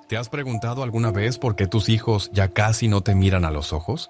¿Te has preguntado alguna vez por qué tus hijos ya casi no te miran a los ojos?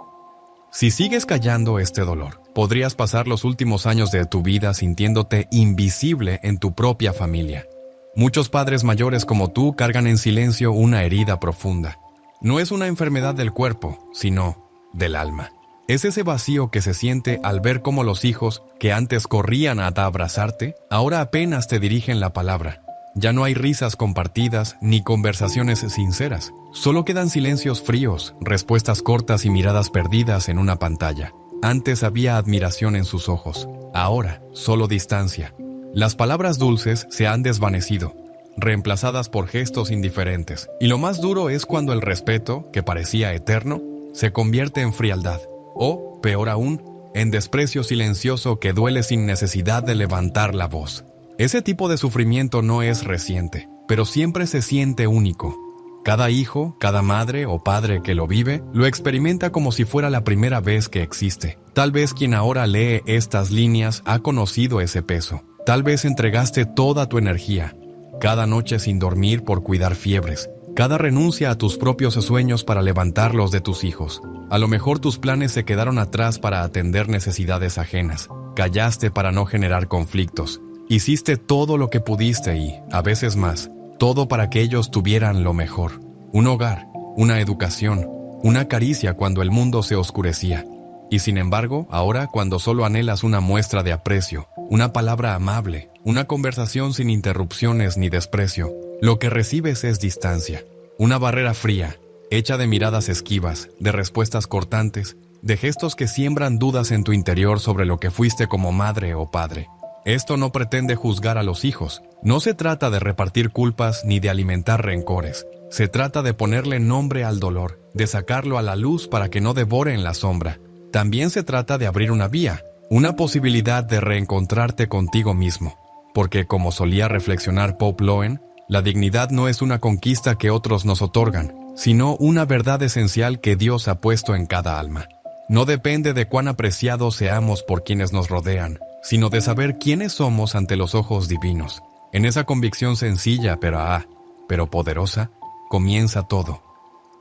Si sigues callando este dolor, podrías pasar los últimos años de tu vida sintiéndote invisible en tu propia familia. Muchos padres mayores como tú cargan en silencio una herida profunda. No es una enfermedad del cuerpo, sino del alma. Es ese vacío que se siente al ver cómo los hijos, que antes corrían a abrazarte, ahora apenas te dirigen la palabra. Ya no hay risas compartidas ni conversaciones sinceras. Solo quedan silencios fríos, respuestas cortas y miradas perdidas en una pantalla. Antes había admiración en sus ojos. Ahora, solo distancia. Las palabras dulces se han desvanecido, reemplazadas por gestos indiferentes. Y lo más duro es cuando el respeto, que parecía eterno, se convierte en frialdad. O, peor aún, en desprecio silencioso que duele sin necesidad de levantar la voz. Ese tipo de sufrimiento no es reciente, pero siempre se siente único. Cada hijo, cada madre o padre que lo vive, lo experimenta como si fuera la primera vez que existe. Tal vez quien ahora lee estas líneas ha conocido ese peso. Tal vez entregaste toda tu energía, cada noche sin dormir por cuidar fiebres, cada renuncia a tus propios sueños para levantarlos de tus hijos. A lo mejor tus planes se quedaron atrás para atender necesidades ajenas. Callaste para no generar conflictos. Hiciste todo lo que pudiste y, a veces más, todo para que ellos tuvieran lo mejor. Un hogar, una educación, una caricia cuando el mundo se oscurecía. Y sin embargo, ahora cuando solo anhelas una muestra de aprecio, una palabra amable, una conversación sin interrupciones ni desprecio, lo que recibes es distancia. Una barrera fría, hecha de miradas esquivas, de respuestas cortantes, de gestos que siembran dudas en tu interior sobre lo que fuiste como madre o padre. Esto no pretende juzgar a los hijos. No se trata de repartir culpas ni de alimentar rencores. Se trata de ponerle nombre al dolor, de sacarlo a la luz para que no devore en la sombra. También se trata de abrir una vía, una posibilidad de reencontrarte contigo mismo. Porque, como solía reflexionar Pope Loen, la dignidad no es una conquista que otros nos otorgan, sino una verdad esencial que Dios ha puesto en cada alma. No depende de cuán apreciados seamos por quienes nos rodean, sino de saber quiénes somos ante los ojos divinos. En esa convicción sencilla, pero poderosa, comienza todo.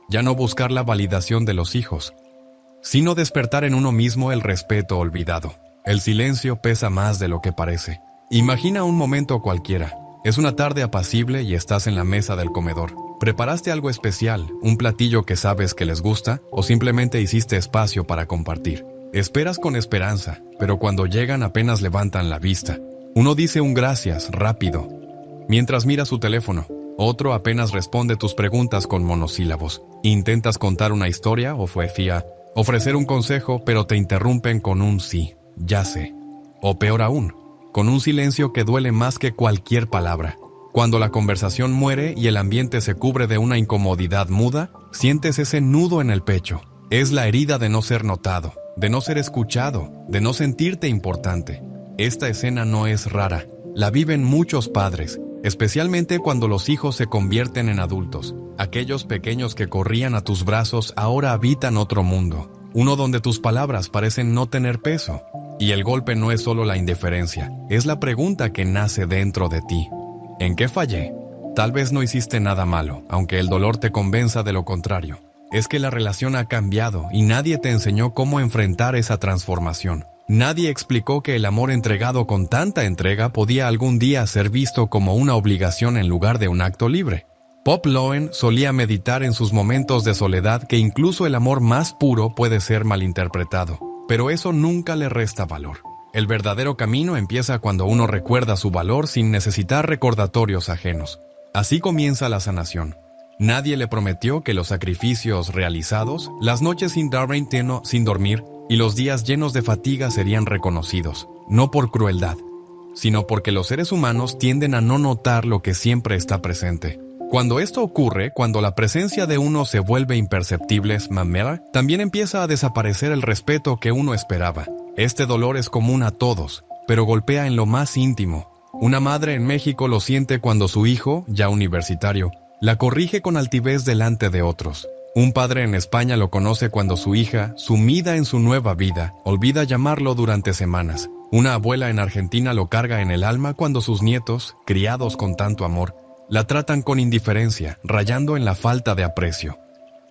Ya no buscar la validación de los hijos, sino despertar en uno mismo el respeto olvidado. El silencio pesa más de lo que parece. Imagina un momento cualquiera. Es una tarde apacible y estás en la mesa del comedor. ¿Preparaste algo especial, un platillo que sabes que les gusta, o simplemente hiciste espacio para compartir? Esperas con esperanza, pero cuando llegan apenas levantan la vista. Uno dice un gracias rápido, mientras mira su teléfono. Otro apenas responde tus preguntas con monosílabos. Intentas contar una historia o poesía, ofrecer un consejo, pero te interrumpen con un sí, ya sé. O peor aún, con un silencio que duele más que cualquier palabra. Cuando la conversación muere y el ambiente se cubre de una incomodidad muda, sientes ese nudo en el pecho. Es la herida de no ser notado, de no ser escuchado, de no sentirte importante. Esta escena no es rara. La viven muchos padres, especialmente cuando los hijos se convierten en adultos. Aquellos pequeños que corrían a tus brazos ahora habitan otro mundo, uno donde tus palabras parecen no tener peso. Y el golpe no es solo la indiferencia, es la pregunta que nace dentro de ti. ¿En qué fallé? Tal vez no hiciste nada malo, aunque el dolor te convenza de lo contrario. Es que la relación ha cambiado y nadie te enseñó cómo enfrentar esa transformación. Nadie explicó que el amor entregado con tanta entrega podía algún día ser visto como una obligación en lugar de un acto libre. Pope Loen solía meditar en sus momentos de soledad que incluso el amor más puro puede ser malinterpretado, pero eso nunca le resta valor. El verdadero camino empieza cuando uno recuerda su valor sin necesitar recordatorios ajenos. Así comienza la sanación. Nadie le prometió que los sacrificios realizados, las noches sin dormir y los días llenos de fatiga serían reconocidos, no por crueldad, sino porque los seres humanos tienden a no notar lo que siempre está presente. Cuando esto ocurre, cuando la presencia de uno se vuelve imperceptible, también empieza a desaparecer el respeto que uno esperaba. Este dolor es común a todos, pero golpea en lo más íntimo. Una madre en México lo siente cuando su hijo, ya universitario, la corrige con altivez delante de otros. Un padre en España lo conoce cuando su hija, sumida en su nueva vida, olvida llamarlo durante semanas. Una abuela en Argentina lo carga en el alma cuando sus nietos, criados con tanto amor, La tratan con indiferencia, rayando en la falta de aprecio.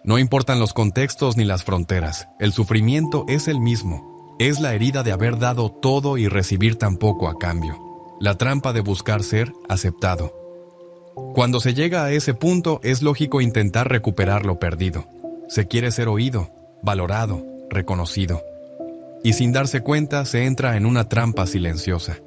No importan los contextos ni las fronteras, el sufrimiento es el mismo. Es la herida de haber dado todo y recibir tan poco a cambio. La trampa de buscar ser aceptado. Cuando se llega a ese punto, es lógico intentar recuperar lo perdido. Se quiere ser oído, valorado, reconocido. Y sin darse cuenta, se entra en una trampa silenciosa.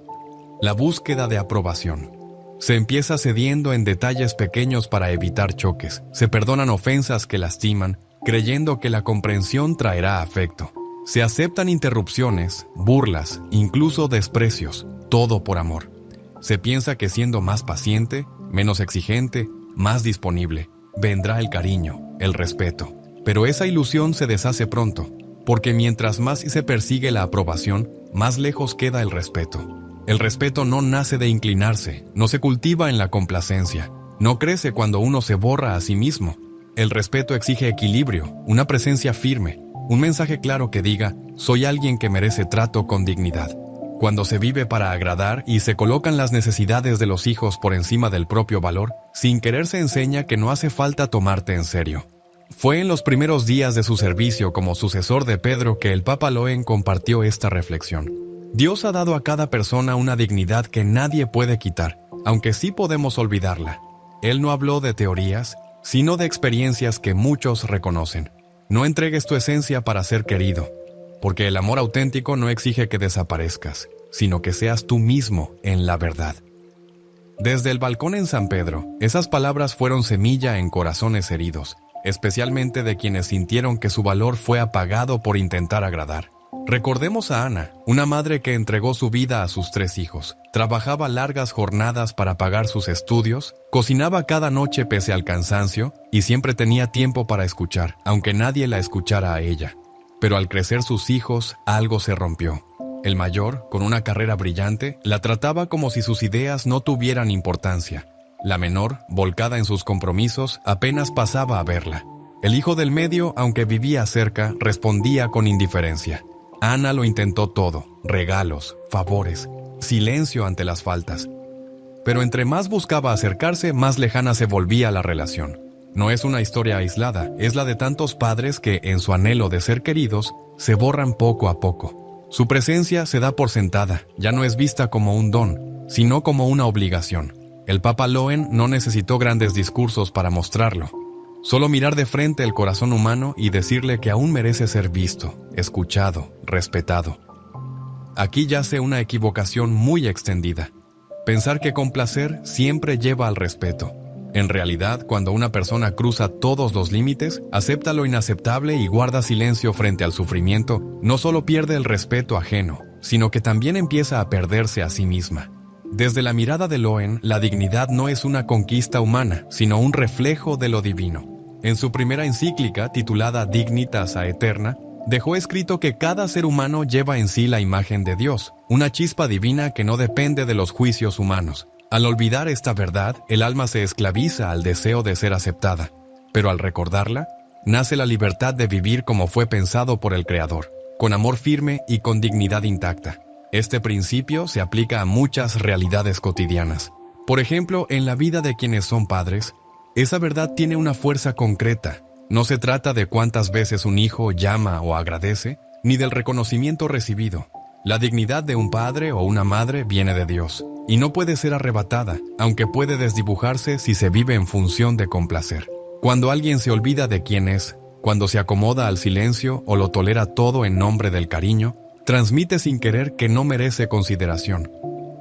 La búsqueda de aprobación. Se empieza cediendo en detalles pequeños para evitar choques. Se perdonan ofensas que lastiman, creyendo que la comprensión traerá afecto. Se aceptan interrupciones, burlas, incluso desprecios, todo por amor. Se piensa que siendo más paciente, menos exigente, más disponible, vendrá el cariño, el respeto. Pero esa ilusión se deshace pronto, porque mientras más se persigue la aprobación, más lejos queda el respeto. El respeto no nace de inclinarse, no se cultiva en la complacencia, no crece cuando uno se borra a sí mismo. El respeto exige equilibrio, una presencia firme, un mensaje claro que diga, soy alguien que merece trato con dignidad. Cuando se vive para agradar y se colocan las necesidades de los hijos por encima del propio valor, sin querer se enseña que no hace falta tomarte en serio. Fue en los primeros días de su servicio como sucesor de Pedro que el Papa Loen compartió esta reflexión. Dios ha dado a cada persona una dignidad que nadie puede quitar, aunque sí podemos olvidarla. Él no habló de teorías, sino de experiencias que muchos reconocen. No entregues tu esencia para ser querido, porque el amor auténtico no exige que desaparezcas, sino que seas tú mismo en la verdad. Desde el balcón en San Pedro, esas palabras fueron semilla en corazones heridos, especialmente de quienes sintieron que su valor fue apagado por intentar agradar. Recordemos a Ana, una madre que entregó su vida a sus 3 hijos, trabajaba largas jornadas para pagar sus estudios, cocinaba cada noche pese al cansancio y siempre tenía tiempo para escuchar, aunque nadie la escuchara a ella. Pero al crecer sus hijos, algo se rompió. El mayor, con una carrera brillante, la trataba como si sus ideas no tuvieran importancia. La menor, volcada en sus compromisos, apenas pasaba a verla. El hijo del medio, aunque vivía cerca, respondía con indiferencia. Ana lo intentó todo, regalos, favores, silencio ante las faltas. Pero entre más buscaba acercarse, más lejana se volvía la relación. No es una historia aislada, es la de tantos padres que, en su anhelo de ser queridos, se borran poco a poco. Su presencia se da por sentada, ya no es vista como un don, sino como una obligación. El Papa Loen no necesitó grandes discursos para mostrarlo. Solo mirar de frente el corazón humano y decirle que aún merece ser visto, escuchado, respetado. Aquí yace una equivocación muy extendida. Pensar que complacer siempre lleva al respeto. En realidad, cuando una persona cruza todos los límites, acepta lo inaceptable y guarda silencio frente al sufrimiento, no solo pierde el respeto ajeno, sino que también empieza a perderse a sí misma. Desde la mirada de Loen, la dignidad no es una conquista humana, sino un reflejo de lo divino. En su primera encíclica, titulada Dignitas Aeterna, dejó escrito que cada ser humano lleva en sí la imagen de Dios, una chispa divina que no depende de los juicios humanos. Al olvidar esta verdad, el alma se esclaviza al deseo de ser aceptada, pero al recordarla, nace la libertad de vivir como fue pensado por el Creador, con amor firme y con dignidad intacta. Este principio se aplica a muchas realidades cotidianas. Por ejemplo, en la vida de quienes son padres, esa verdad tiene una fuerza concreta. No se trata de cuántas veces un hijo llama o agradece, ni del reconocimiento recibido. La dignidad de un padre o una madre viene de Dios, y no puede ser arrebatada, aunque puede desdibujarse si se vive en función de complacer. Cuando alguien se olvida de quién es, cuando se acomoda al silencio o lo tolera todo en nombre del cariño, transmite sin querer que no merece consideración.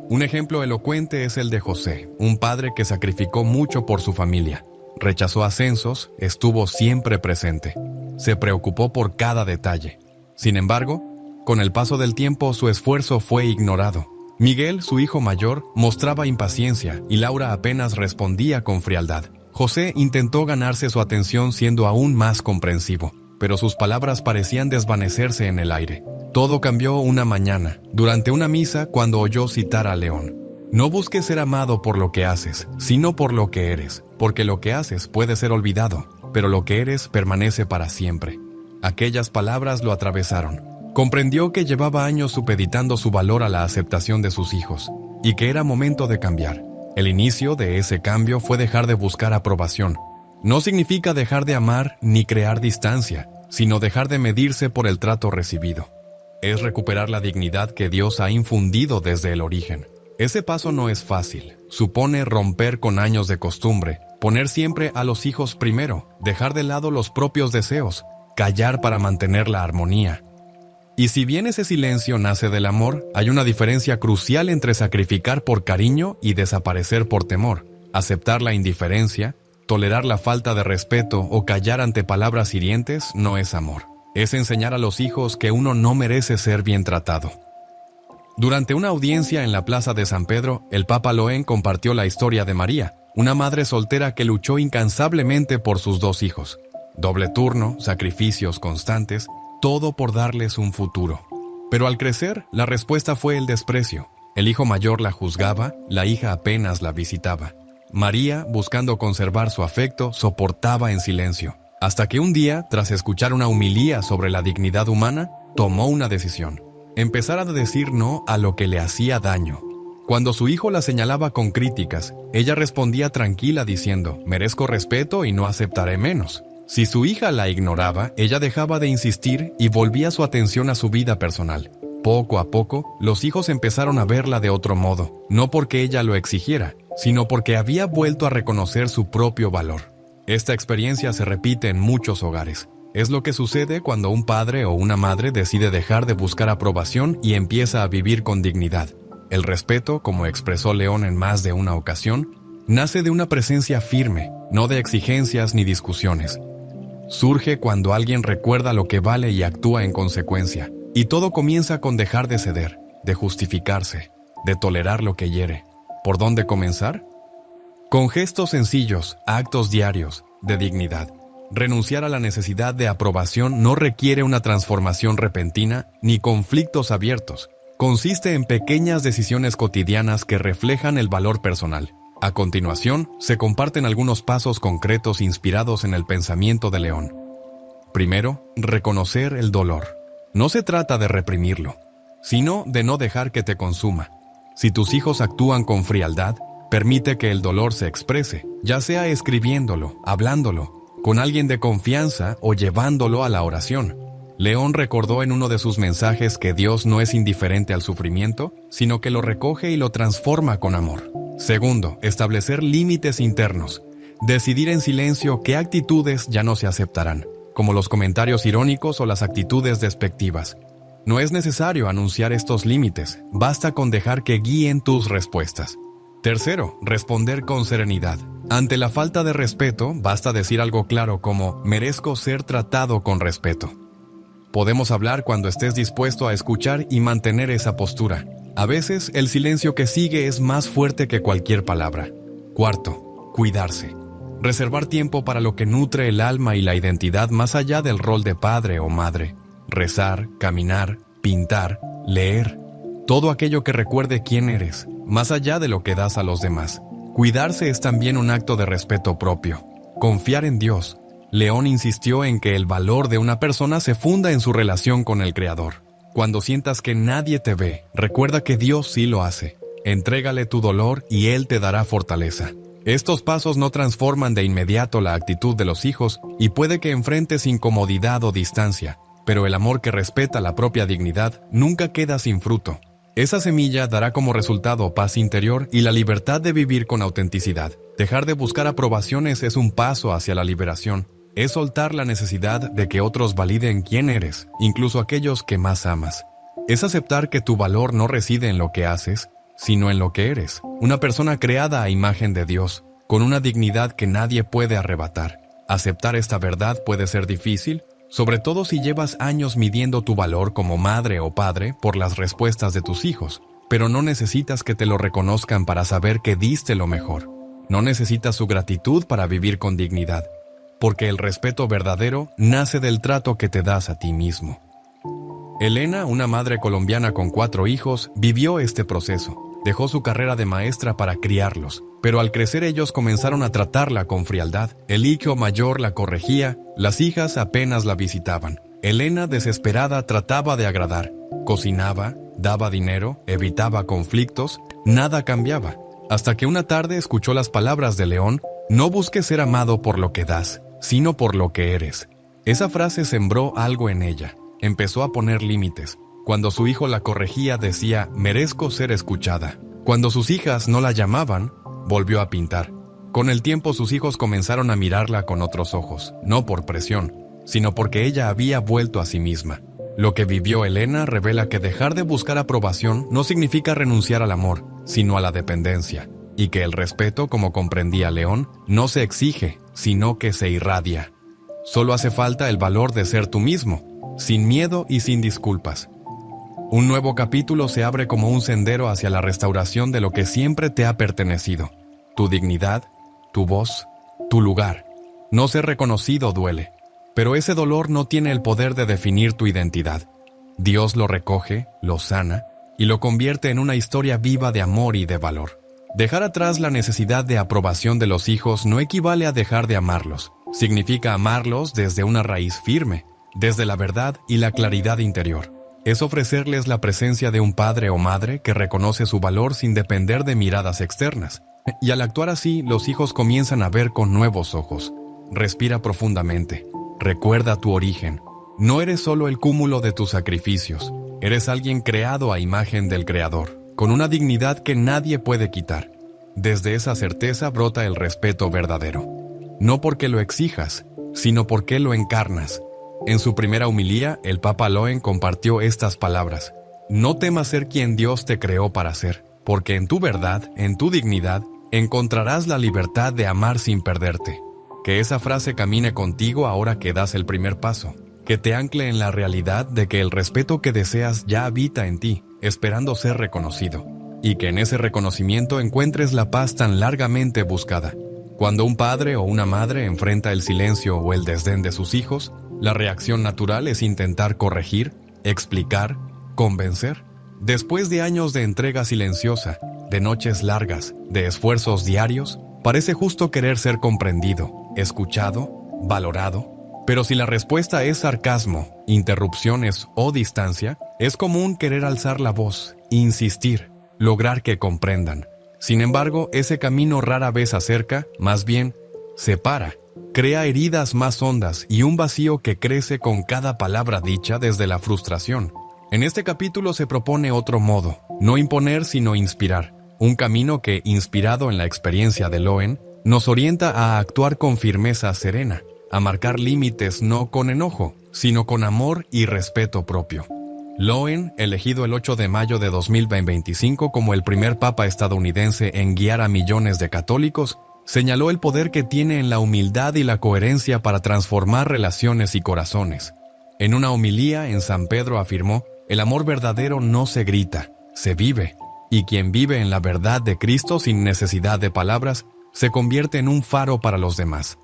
Un ejemplo elocuente es el de José, un padre que sacrificó mucho por su familia. Rechazó ascensos, estuvo siempre presente. Se preocupó por cada detalle. Sin embargo, con el paso del tiempo su esfuerzo fue ignorado. Miguel, su hijo mayor, mostraba impaciencia y Laura apenas respondía con frialdad. José intentó ganarse su atención siendo aún más comprensivo, pero sus palabras parecían desvanecerse en el aire. Todo cambió una mañana, durante una misa cuando oyó citar a León. No busques ser amado por lo que haces, sino por lo que eres, porque lo que haces puede ser olvidado, pero lo que eres permanece para siempre. Aquellas palabras lo atravesaron. Comprendió que llevaba años supeditando su valor a la aceptación de sus hijos, y que era momento de cambiar. El inicio de ese cambio fue dejar de buscar aprobación. No significa dejar de amar ni crear distancia, sino dejar de medirse por el trato recibido. Es recuperar la dignidad que Dios ha infundido desde el origen. Ese paso no es fácil. Supone romper con años de costumbre, poner siempre a los hijos primero, dejar de lado los propios deseos, callar para mantener la armonía. Y si bien ese silencio nace del amor, hay una diferencia crucial entre sacrificar por cariño y desaparecer por temor, aceptar la indiferencia, tolerar la falta de respeto o callar ante palabras hirientes no es amor. Es enseñar a los hijos que uno no merece ser bien tratado. Durante una audiencia en la Plaza de San Pedro, el Papa Loén compartió la historia de María, una madre soltera que luchó incansablemente por sus 2 hijos. Doble turno, sacrificios constantes, todo por darles un futuro. Pero al crecer, la respuesta fue el desprecio. El hijo mayor la juzgaba, la hija apenas la visitaba. María, buscando conservar su afecto, soportaba en silencio, hasta que un día, tras escuchar una homilía sobre la dignidad humana, tomó una decisión: empezar a decir no a lo que le hacía daño. Cuando su hijo la señalaba con críticas, ella respondía tranquila diciendo: merezco respeto y no aceptaré menos. Si su hija la ignoraba, ella dejaba de insistir y volvía su atención a su vida personal. Poco a poco, los hijos empezaron a verla de otro modo, no porque ella lo exigiera, sino porque había vuelto a reconocer su propio valor. Esta experiencia se repite en muchos hogares. Es lo que sucede cuando un padre o una madre decide dejar de buscar aprobación y empieza a vivir con dignidad. El respeto, como expresó León en más de una ocasión, nace de una presencia firme, no de exigencias ni discusiones. Surge cuando alguien recuerda lo que vale y actúa en consecuencia. Y todo comienza con dejar de ceder, de justificarse, de tolerar lo que hiere. ¿Por dónde comenzar? Con gestos sencillos, actos diarios, de dignidad. Renunciar a la necesidad de aprobación no requiere una transformación repentina ni conflictos abiertos. Consiste en pequeñas decisiones cotidianas que reflejan el valor personal. A continuación, se comparten algunos pasos concretos inspirados en el pensamiento de León. Primero, reconocer el dolor. No se trata de reprimirlo, sino de no dejar que te consuma. Si tus hijos actúan con frialdad, permite que el dolor se exprese, ya sea escribiéndolo, hablándolo, con alguien de confianza o llevándolo a la oración. León recordó en uno de sus mensajes que Dios no es indiferente al sufrimiento, sino que lo recoge y lo transforma con amor. Segundo, establecer límites internos. Decidir en silencio qué actitudes ya no se aceptarán, como los comentarios irónicos o las actitudes despectivas. No es necesario anunciar estos límites, basta con dejar que guíen tus respuestas. Tercero, responder con serenidad. Ante la falta de respeto, basta decir algo claro como: merezco ser tratado con respeto. Podemos hablar cuando estés dispuesto a escuchar y mantener esa postura. A veces, el silencio que sigue es más fuerte que cualquier palabra. Cuarto, cuidarse. Reservar tiempo para lo que nutre el alma y la identidad más allá del rol de padre o madre. Rezar, caminar, pintar, leer. Todo aquello que recuerde quién eres, más allá de lo que das a los demás. Cuidarse es también un acto de respeto propio. Confiar en Dios. León insistió en que el valor de una persona se funda en su relación con el Creador. Cuando sientas que nadie te ve, recuerda que Dios sí lo hace. Entrégale tu dolor y Él te dará fortaleza. Estos pasos no transforman de inmediato la actitud de los hijos y puede que enfrentes incomodidad o distancia, pero el amor que respeta la propia dignidad nunca queda sin fruto. Esa semilla dará como resultado paz interior y la libertad de vivir con autenticidad. Dejar de buscar aprobaciones es un paso hacia la liberación. Es soltar la necesidad de que otros validen quién eres, incluso aquellos que más amas. Es aceptar que tu valor no reside en lo que haces, sino en lo que eres. Una persona creada a imagen de Dios, con una dignidad que nadie puede arrebatar. Aceptar esta verdad puede ser difícil, sobre todo si llevas años midiendo tu valor como madre o padre por las respuestas de tus hijos, pero no necesitas que te lo reconozcan para saber que diste lo mejor. No necesitas su gratitud para vivir con dignidad, porque el respeto verdadero nace del trato que te das a ti mismo. Elena, una madre colombiana con 4 hijos, vivió este proceso. Dejó su carrera de maestra para criarlos, pero al crecer ellos comenzaron a tratarla con frialdad. El hijo mayor la corregía, las hijas apenas la visitaban. Elena, desesperada, trataba de agradar. Cocinaba, daba dinero, evitaba conflictos, nada cambiaba. hasta que una tarde escuchó las palabras de León: no busques ser amado por lo que das, sino por lo que eres. Esa frase sembró algo en ella. Empezó a poner límites. Cuando su hijo la corregía, decía: merezco ser escuchada. Cuando sus hijas no la llamaban, volvió a pintar. Con el tiempo, sus hijos comenzaron a mirarla con otros ojos, no por presión, sino porque ella había vuelto a sí misma. Lo que vivió Elena revela que dejar de buscar aprobación no significa renunciar al amor, sino a la dependencia, y que el respeto, como comprendía León, no se exige, sino que se irradia. Solo hace falta el valor de ser tú mismo, sin miedo y sin disculpas. Un nuevo capítulo se abre como un sendero hacia la restauración de lo que siempre te ha pertenecido: tu dignidad, tu voz, tu lugar. No ser reconocido duele, pero ese dolor no tiene el poder de definir tu identidad. Dios lo recoge, lo sana y lo convierte en una historia viva de amor y de valor. Dejar atrás la necesidad de aprobación de los hijos no equivale a dejar de amarlos. Significa amarlos desde una raíz firme, desde la verdad y la claridad interior. Es ofrecerles la presencia de un padre o madre que reconoce su valor sin depender de miradas externas. Y al actuar así, los hijos comienzan a ver con nuevos ojos. Respira profundamente. Recuerda tu origen. No eres solo el cúmulo de tus sacrificios. Eres alguien creado a imagen del Creador, con una dignidad que nadie puede quitar. Desde esa certeza brota el respeto verdadero. No porque lo exijas, sino porque lo encarnas. En su primera homilía, el Papa Loen compartió estas palabras: no temas ser quien Dios te creó para ser, porque en tu verdad, en tu dignidad, encontrarás la libertad de amar sin perderte. Que esa frase camine contigo ahora que das el primer paso, que te ancle en la realidad de que el respeto que deseas ya habita en ti, esperando ser reconocido, y que en ese reconocimiento encuentres la paz tan largamente buscada. Cuando un padre o una madre enfrenta el silencio o el desdén de sus hijos, la reacción natural es intentar corregir, explicar, convencer. Después de años de entrega silenciosa, de noches largas, de esfuerzos diarios, parece justo querer ser comprendido, escuchado, valorado. Pero si la respuesta es sarcasmo, interrupciones o distancia, es común querer alzar la voz, insistir, lograr que comprendan. Sin embargo, ese camino rara vez acerca, más bien, separa. Crea heridas más hondas y un vacío que crece con cada palabra dicha desde la frustración. En este capítulo se propone otro modo, no imponer sino inspirar. Un camino que, inspirado en la experiencia de Loen, nos orienta a actuar con firmeza serena, a marcar límites no con enojo, sino con amor y respeto propio. Loen, elegido el 8 de mayo de 2025 como el primer papa estadounidense en guiar a millones de católicos, señaló el poder que tiene en la humildad y la coherencia para transformar relaciones y corazones. En una homilía en San Pedro afirmó: el amor verdadero no se grita, se vive, y quien vive en la verdad de Cristo sin necesidad de palabras, se convierte en un faro para los demás.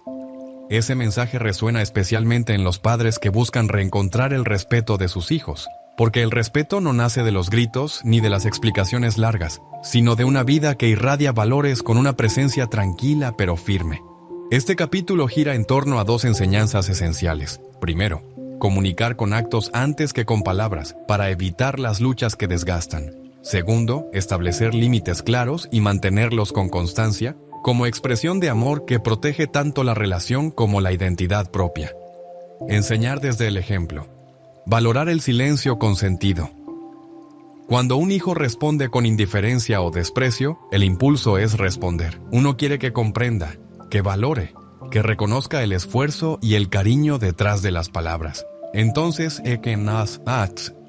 Ese mensaje resuena especialmente en los padres que buscan reencontrar el respeto de sus hijos, porque el respeto no nace de los gritos ni de las explicaciones largas, sino de una vida que irradia valores con una presencia tranquila pero firme. Este capítulo gira en torno a dos enseñanzas esenciales. Primero, comunicar con actos antes que con palabras, para evitar las luchas que desgastan. Segundo, establecer límites claros y mantenerlos con constancia, como expresión de amor que protege tanto la relación como la identidad propia. Enseñar desde el ejemplo. Valorar el silencio con sentido. Cuando un hijo responde con indiferencia o desprecio, el impulso es responder. Uno quiere que comprenda, que valore, que reconozca el esfuerzo y el cariño detrás de las palabras. Entonces,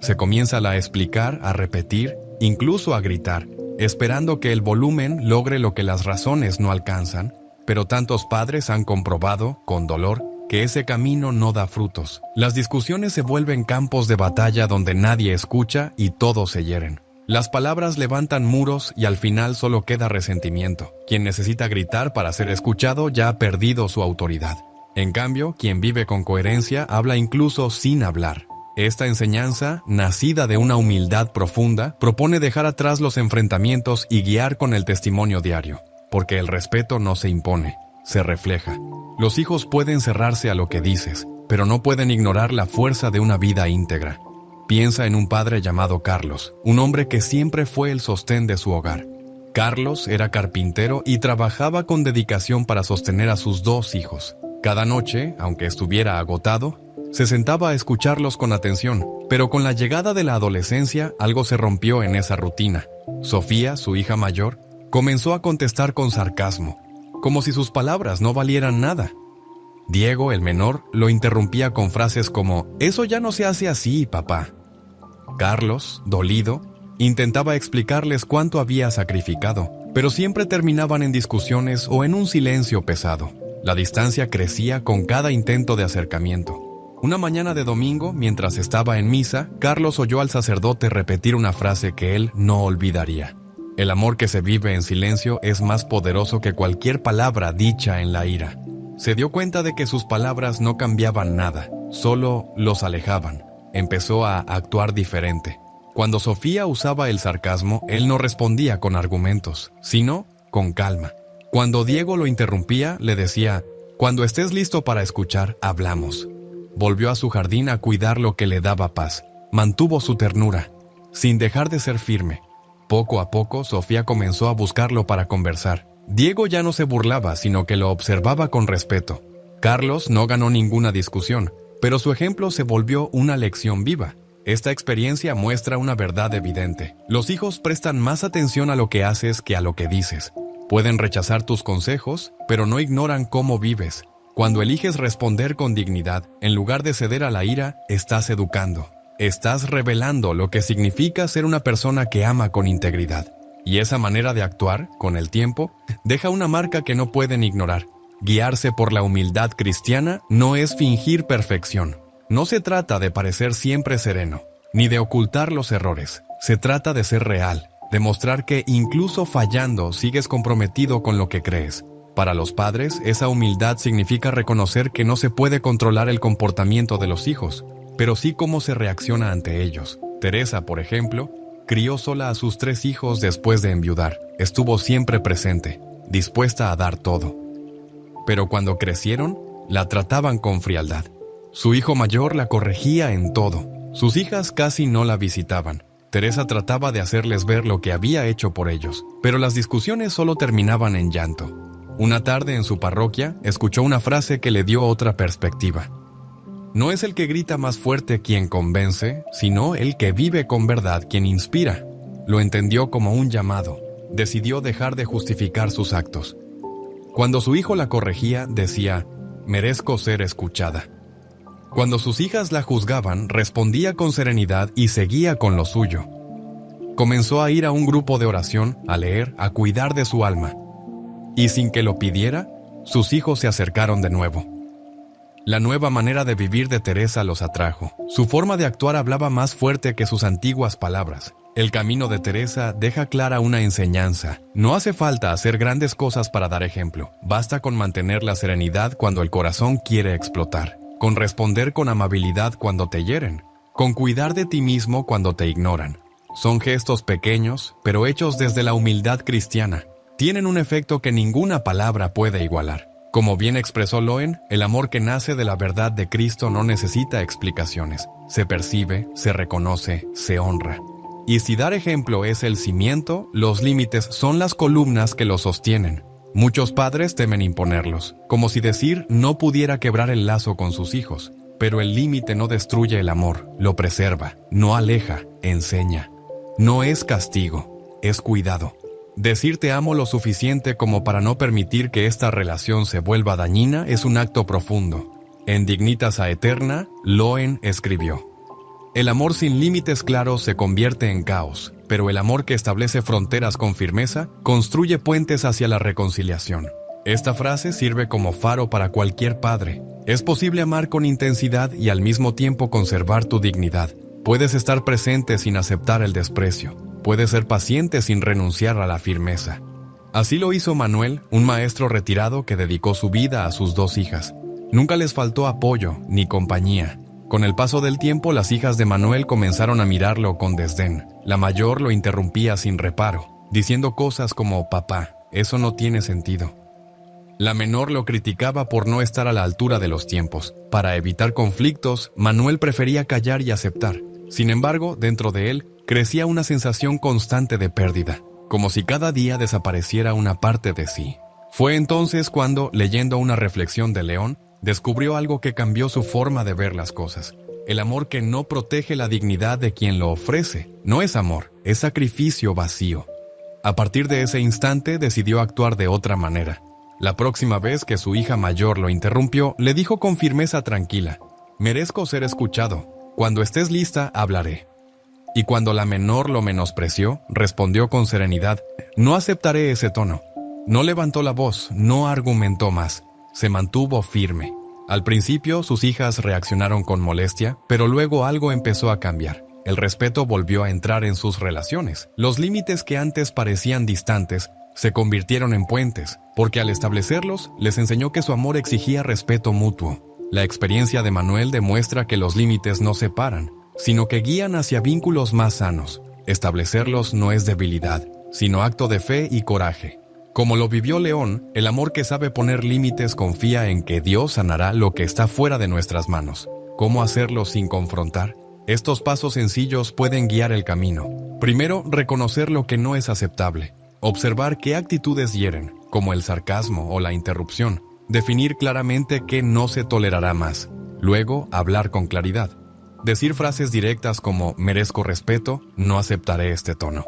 se comienza a explicar, a repetir, incluso a gritar, esperando que el volumen logre lo que las razones no alcanzan, pero tantos padres han comprobado, con dolor, que ese camino no da frutos. Las discusiones se vuelven campos de batalla donde nadie escucha y todos se hieren. Las palabras levantan muros y al final solo queda resentimiento. Quien necesita gritar para ser escuchado ya ha perdido su autoridad. En cambio, quien vive con coherencia habla incluso sin hablar. Esta enseñanza, nacida de una humildad profunda, propone dejar atrás los enfrentamientos y guiar con el testimonio diario, porque el respeto no se impone, se refleja. Los hijos pueden cerrarse a lo que dices, pero no pueden ignorar la fuerza de una vida íntegra. Piensa en un padre llamado Carlos, un hombre que siempre fue el sostén de su hogar. Carlos era carpintero y trabajaba con dedicación para sostener a sus 2 hijos. Cada noche, aunque estuviera agotado, se sentaba a escucharlos con atención, pero con la llegada de la adolescencia algo se rompió en esa rutina. Sofía, su hija mayor, comenzó a contestar con sarcasmo, como si sus palabras no valieran nada. Diego, el menor, lo interrumpía con frases como «Eso ya no se hace así, papá». Carlos, dolido, intentaba explicarles cuánto había sacrificado, pero siempre terminaban en discusiones o en un silencio pesado. La distancia crecía con cada intento de acercamiento. Una mañana de domingo, mientras estaba en misa, Carlos oyó al sacerdote repetir una frase que él no olvidaría. El amor que se vive en silencio es más poderoso que cualquier palabra dicha en la ira. Se dio cuenta de que sus palabras no cambiaban nada, solo los alejaban. Empezó a actuar diferente. Cuando Sofía usaba el sarcasmo, él no respondía con argumentos, sino con calma. Cuando Diego lo interrumpía, le decía, «Cuando estés listo para escuchar, hablamos». Volvió a su jardín a cuidar lo que le daba paz. Mantuvo su ternura, sin dejar de ser firme. Poco a poco, Sofía comenzó a buscarlo para conversar. Diego ya no se burlaba, sino que lo observaba con respeto. Carlos no ganó ninguna discusión, pero su ejemplo se volvió una lección viva. Esta experiencia muestra una verdad evidente. Los hijos prestan más atención a lo que haces que a lo que dices. Pueden rechazar tus consejos, pero no ignoran cómo vives. Cuando eliges responder con dignidad, en lugar de ceder a la ira, estás educando. Estás revelando lo que significa ser una persona que ama con integridad. Y esa manera de actuar, con el tiempo, deja una marca que no pueden ignorar. Guiarse por la humildad cristiana no es fingir perfección. No se trata de parecer siempre sereno, ni de ocultar los errores. Se trata de ser real, demostrar que incluso fallando sigues comprometido con lo que crees. Para los padres, esa humildad significa reconocer que no se puede controlar el comportamiento de los hijos, pero sí cómo se reacciona ante ellos. Teresa, por ejemplo, crió sola a sus 3 hijos después de enviudar. Estuvo siempre presente, dispuesta a dar todo. Pero cuando crecieron, la trataban con frialdad. Su hijo mayor la corregía en todo. Sus hijas casi no la visitaban. Teresa trataba de hacerles ver lo que había hecho por ellos, pero las discusiones solo terminaban en llanto. Una tarde en su parroquia, escuchó una frase que le dio otra perspectiva. No es el que grita más fuerte quien convence, sino el que vive con verdad quien inspira. Lo entendió como un llamado. Decidió dejar de justificar sus actos. Cuando su hijo la corregía, decía, «Merezco ser escuchada». Cuando sus hijas la juzgaban, respondía con serenidad y seguía con lo suyo. Comenzó a ir a un grupo de oración, a leer, a cuidar de su alma. Y sin que lo pidiera, sus hijos se acercaron de nuevo. La nueva manera de vivir de Teresa los atrajo. Su forma de actuar hablaba más fuerte que sus antiguas palabras. El camino de Teresa deja clara una enseñanza. No hace falta hacer grandes cosas para dar ejemplo. Basta con mantener la serenidad cuando el corazón quiere explotar, con responder con amabilidad cuando te hieren, con cuidar de ti mismo cuando te ignoran. Son gestos pequeños, pero hechos desde la humildad cristiana. Tienen un efecto que ninguna palabra puede igualar. Como bien expresó Loen, el amor que nace de la verdad de Cristo no necesita explicaciones. Se percibe, se reconoce, se honra. Y si dar ejemplo es el cimiento, los límites son las columnas que lo sostienen. Muchos padres temen imponerlos, como si decir no pudiera quebrar el lazo con sus hijos. Pero el límite no destruye el amor, lo preserva, no aleja, enseña. No es castigo, es cuidado. Decir te amo lo suficiente como para no permitir que esta relación se vuelva dañina es un acto profundo. En Dignitas Aeterna, Loen escribió: el amor sin límites claros se convierte en caos, pero el amor que establece fronteras con firmeza construye puentes hacia la reconciliación. Esta frase sirve como faro para cualquier padre. Es posible amar con intensidad y al mismo tiempo conservar tu dignidad. Puedes estar presente sin aceptar el desprecio. Puedes ser paciente sin renunciar a la firmeza. Así lo hizo Manuel, un maestro retirado que dedicó su vida a sus 2 hijas. Nunca les faltó apoyo ni compañía. Con el paso del tiempo, las hijas de Manuel comenzaron a mirarlo con desdén. La mayor lo interrumpía sin reparo, diciendo cosas como: «Papá, eso no tiene sentido». La menor lo criticaba por no estar a la altura de los tiempos. Para evitar conflictos, Manuel prefería callar y aceptar. Sin embargo, dentro de él, crecía una sensación constante de pérdida, como si cada día desapareciera una parte de sí. Fue entonces cuando, leyendo una reflexión de León, descubrió algo que cambió su forma de ver las cosas. El amor que no protege la dignidad de quien lo ofrece no es amor, es sacrificio vacío. A partir de ese instante decidió actuar de otra manera. La próxima vez que su hija mayor lo interrumpió, le dijo con firmeza tranquila: «Merezco ser escuchado. Cuando estés lista, hablaré». Y cuando la menor lo menospreció, respondió con serenidad: «No aceptaré ese tono». No levantó la voz, no argumentó más, se mantuvo firme. Al principio, sus hijas reaccionaron con molestia, pero luego algo empezó a cambiar. El respeto volvió a entrar en sus relaciones. Los límites que antes parecían distantes se convirtieron en puentes, porque al establecerlos, les enseñó que su amor exigía respeto mutuo. La experiencia de Manuel demuestra que los límites no separan, sino que guían hacia vínculos más sanos. Establecerlos no es debilidad, sino acto de fe y coraje. Como lo vivió León, el amor que sabe poner límites confía en que Dios sanará lo que está fuera de nuestras manos. ¿Cómo hacerlo sin confrontar? Estos pasos sencillos pueden guiar el camino. Primero, reconocer lo que no es aceptable. Observar qué actitudes hieren, como el sarcasmo o la interrupción. Definir claramente qué no se tolerará más. Luego, hablar con claridad. Decir frases directas como «merezco respeto, no aceptaré este tono».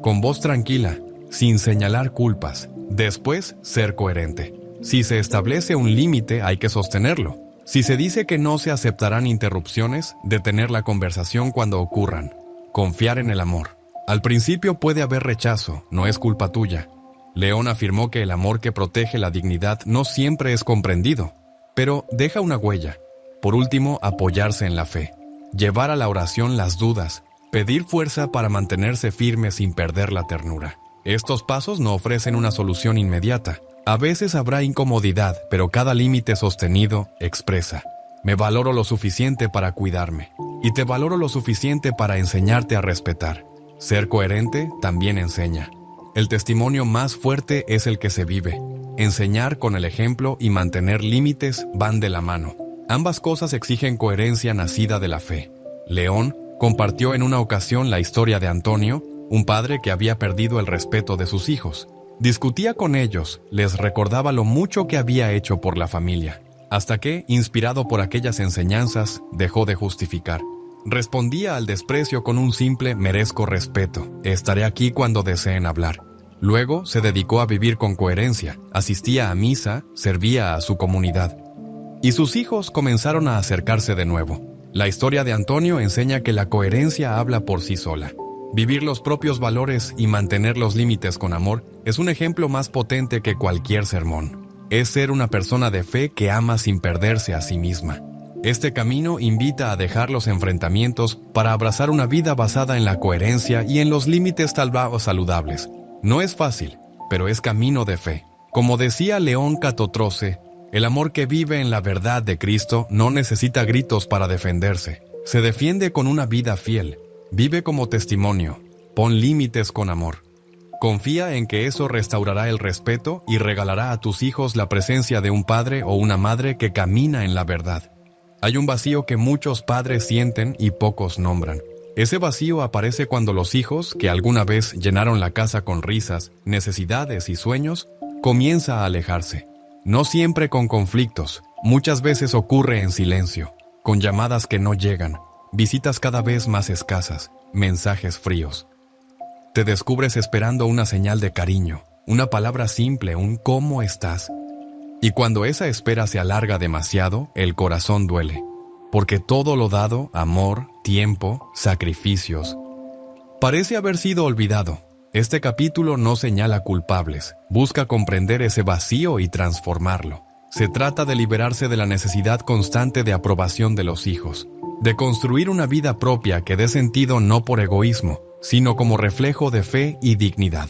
Con voz tranquila, sin señalar culpas. Después, ser coherente. Si se establece un límite, hay que sostenerlo. Si se dice que no se aceptarán interrupciones, detener la conversación cuando ocurran. Confiar en el amor. Al principio puede haber rechazo, no es culpa tuya. León afirmó que el amor que protege la dignidad no siempre es comprendido, pero deja una huella. Por último, apoyarse en la fe. Llevar a la oración las dudas. Pedir fuerza para mantenerse firme sin perder la ternura. Estos pasos no ofrecen una solución inmediata. A veces habrá incomodidad, pero cada límite sostenido expresa: me valoro lo suficiente para cuidarme, y te valoro lo suficiente para enseñarte a respetar. Ser coherente también enseña. El testimonio más fuerte es el que se vive. Enseñar con el ejemplo y mantener límites van de la mano. Ambas cosas exigen coherencia nacida de la fe. León compartió en una ocasión la historia de Antonio, un padre que había perdido el respeto de sus hijos. Discutía con ellos, les recordaba lo mucho que había hecho por la familia, hasta que, inspirado por aquellas enseñanzas, dejó de justificar. Respondía al desprecio con un simple «merezco respeto, estaré aquí cuando deseen hablar». Luego se dedicó a vivir con coherencia, asistía a misa, servía a su comunidad. Y sus hijos comenzaron a acercarse de nuevo. La historia de Antonio enseña que la coherencia habla por sí sola. Vivir los propios valores y mantener los límites con amor es un ejemplo más potente que cualquier sermón. Es ser una persona de fe que ama sin perderse a sí misma. Este camino invita a dejar los enfrentamientos para abrazar una vida basada en la coherencia y en los límites tal vez saludables. No es fácil, pero es camino de fe. Como decía León Catotroce, el amor que vive en la verdad de Cristo no necesita gritos para defenderse. Se defiende con una vida fiel. Vive como testimonio, pon límites con amor. Confía en que eso restaurará el respeto y regalará a tus hijos la presencia de un padre o una madre que camina en la verdad. Hay un vacío que muchos padres sienten y pocos nombran. Ese vacío aparece cuando los hijos, que alguna vez llenaron la casa con risas, necesidades y sueños, comienza a alejarse. No siempre con conflictos, muchas veces ocurre en silencio, con llamadas que no llegan. Visitas cada vez más escasas, mensajes fríos. Te descubres esperando una señal de cariño, una palabra simple, un ¿cómo estás? Y cuando esa espera se alarga demasiado, el corazón duele, porque todo lo dado, amor, tiempo, sacrificios, parece haber sido olvidado. Este capítulo no señala culpables, busca comprender ese vacío y transformarlo. Se trata de liberarse de la necesidad constante de aprobación de los hijos, de construir una vida propia que dé sentido no por egoísmo, sino como reflejo de fe y dignidad.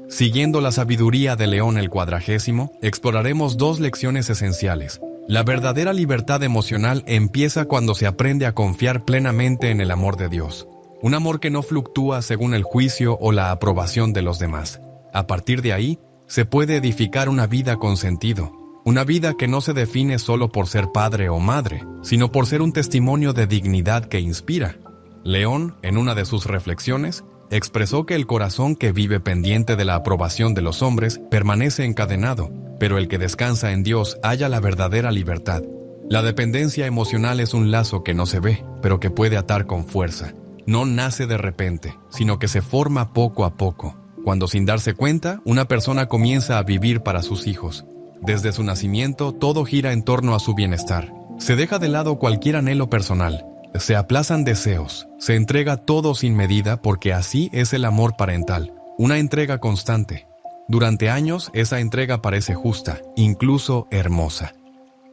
Siguiendo la sabiduría de León el Cuadragésimo, exploraremos dos lecciones esenciales. La verdadera libertad emocional empieza cuando se aprende a confiar plenamente en el amor de Dios. Un amor que no fluctúa según el juicio o la aprobación de los demás. A partir de ahí, se puede edificar una vida con sentido. Una vida que no se define solo por ser padre o madre, sino por ser un testimonio de dignidad que inspira. León, en una de sus reflexiones, expresó que el corazón que vive pendiente de la aprobación de los hombres permanece encadenado, pero el que descansa en Dios halla la verdadera libertad. La dependencia emocional es un lazo que no se ve, pero que puede atar con fuerza. No nace de repente, sino que se forma poco a poco, cuando sin darse cuenta, una persona comienza a vivir para sus hijos. Desde su nacimiento, todo gira en torno a su bienestar. Se deja de lado cualquier anhelo personal. Se aplazan deseos. Se entrega todo sin medida porque así es el amor parental. Una entrega constante. Durante años, esa entrega parece justa, incluso hermosa.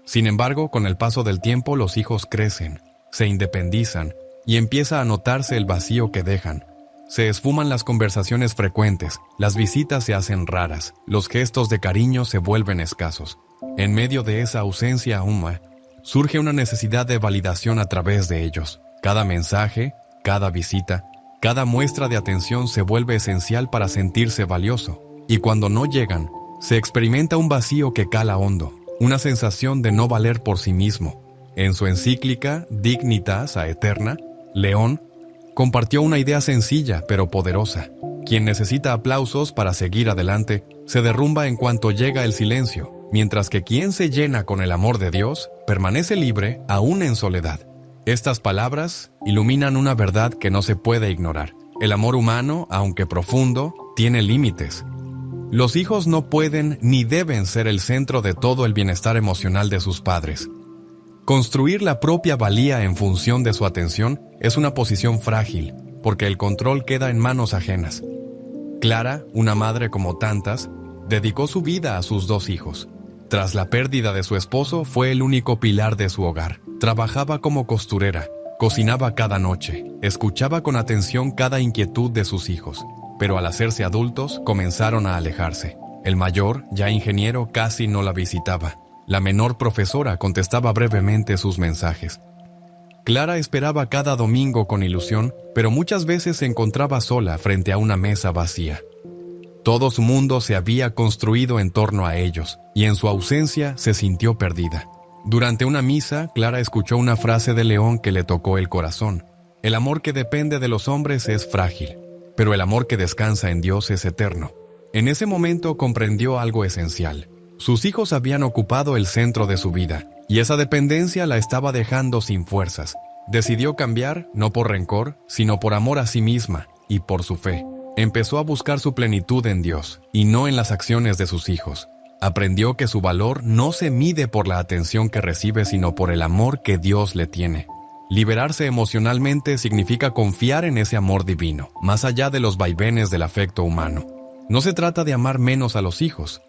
Sin embargo, con el paso del tiempo, los hijos crecen, se independizan y empieza a notarse el vacío que dejan. Se esfuman las conversaciones frecuentes, las visitas se hacen raras, los gestos de cariño se vuelven escasos. En medio de esa ausencia surge una necesidad de validación a través de ellos. Cada mensaje, cada visita, cada muestra de atención se vuelve esencial para sentirse valioso. Y cuando no llegan, se experimenta un vacío que cala hondo, una sensación de no valer por sí mismo. En su encíclica Dignitas Aeterna, León compartió una idea sencilla pero poderosa. Quien necesita aplausos para seguir adelante se derrumba en cuanto llega el silencio, mientras que quien se llena con el amor de Dios permanece libre aún en soledad. Estas palabras iluminan una verdad que no se puede ignorar. El amor humano, aunque profundo, tiene límites. Los hijos no pueden ni deben ser el centro de todo el bienestar emocional de sus padres. Construir la propia valía en función de su atención es una posición frágil, porque el control queda en manos ajenas. Clara, una madre como tantas, dedicó su vida a sus 2 hijos. Tras la pérdida de su esposo, fue el único pilar de su hogar. Trabajaba como costurera, cocinaba cada noche, escuchaba con atención cada inquietud de sus hijos. Pero al hacerse adultos, comenzaron a alejarse. El mayor, ya ingeniero, casi no la visitaba. La menor profesora contestaba brevemente sus mensajes. Clara esperaba cada domingo con ilusión, pero muchas veces se encontraba sola frente a una mesa vacía. Todo su mundo se había construido en torno a ellos, y en su ausencia se sintió perdida. Durante una misa, Clara escuchó una frase de León que le tocó el corazón. El amor que depende de los hombres es frágil, pero el amor que descansa en Dios es eterno. En ese momento comprendió algo esencial. Sus hijos habían ocupado el centro de su vida, y esa dependencia la estaba dejando sin fuerzas. Decidió cambiar, no por rencor, sino por amor a sí misma y por su fe. Empezó a buscar su plenitud en Dios, y no en las acciones de sus hijos. Aprendió que su valor no se mide por la atención que recibe, sino por el amor que Dios le tiene. Liberarse emocionalmente significa confiar en ese amor divino, más allá de los vaivenes del afecto humano. No se trata de amar menos a los hijos,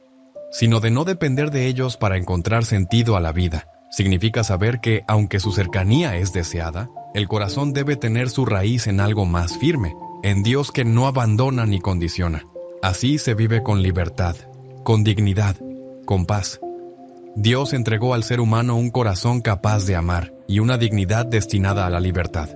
sino de no depender de ellos para encontrar sentido a la vida. Significa saber que, aunque su cercanía es deseada, el corazón debe tener su raíz en algo más firme, en Dios que no abandona ni condiciona. Así se vive con libertad, con dignidad, con paz. Dios entregó al ser humano un corazón capaz de amar y una dignidad destinada a la libertad.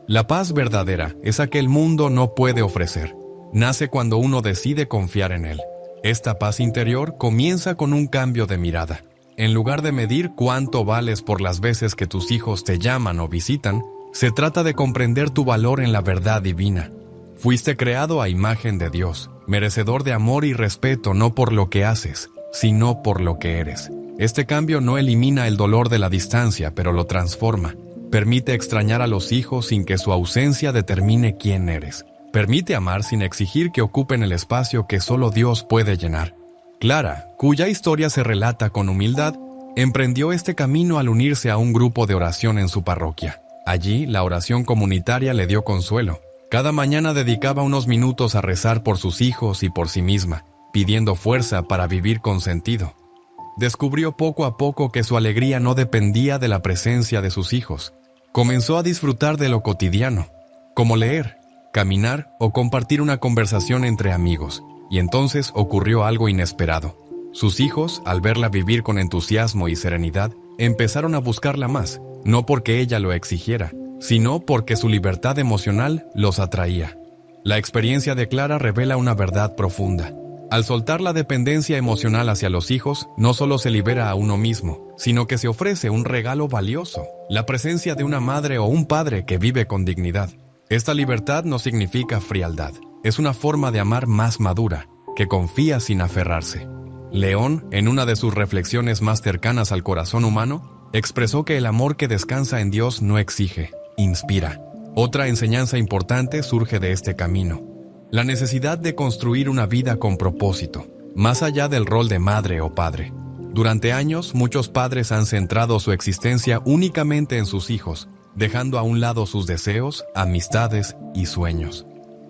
La paz verdadera es la que el mundo no puede ofrecer. Nace cuando uno decide confiar en él. Esta paz interior comienza con un cambio de mirada. En lugar de medir cuánto vales por las veces que tus hijos te llaman o visitan, se trata de comprender tu valor en la verdad divina. Fuiste creado a imagen de Dios, merecedor de amor y respeto no por lo que haces, sino por lo que eres. Este cambio no elimina el dolor de la distancia, pero lo transforma. Permite extrañar a los hijos sin que su ausencia determine quién eres. Permite amar sin exigir que ocupen el espacio que solo Dios puede llenar. Clara, cuya historia se relata con humildad, emprendió este camino al unirse a un grupo de oración en su parroquia. Allí, la oración comunitaria le dio consuelo. Cada mañana dedicaba unos minutos a rezar por sus hijos y por sí misma, pidiendo fuerza para vivir con sentido. Descubrió poco a poco que su alegría no dependía de la presencia de sus hijos. Comenzó a disfrutar de lo cotidiano, como leer, caminar o compartir una conversación entre amigos, y entonces ocurrió algo inesperado. Sus hijos, al verla vivir con entusiasmo y serenidad, empezaron a buscarla más, no porque ella lo exigiera, sino porque su libertad emocional los atraía. La experiencia de Clara revela una verdad profunda. Al soltar la dependencia emocional hacia los hijos, no solo se libera a uno mismo, sino que se ofrece un regalo valioso, la presencia de una madre o un padre que vive con dignidad. Esta libertad no significa frialdad, es una forma de amar más madura, que confía sin aferrarse. León, en una de sus reflexiones más cercanas al corazón humano, expresó que el amor que descansa en Dios no exige, inspira. Otra enseñanza importante surge de este camino: la necesidad de construir una vida con propósito, más allá del rol de madre o padre. Durante años, muchos padres han centrado su existencia únicamente en sus hijos, dejando a un lado sus deseos, amistades y sueños.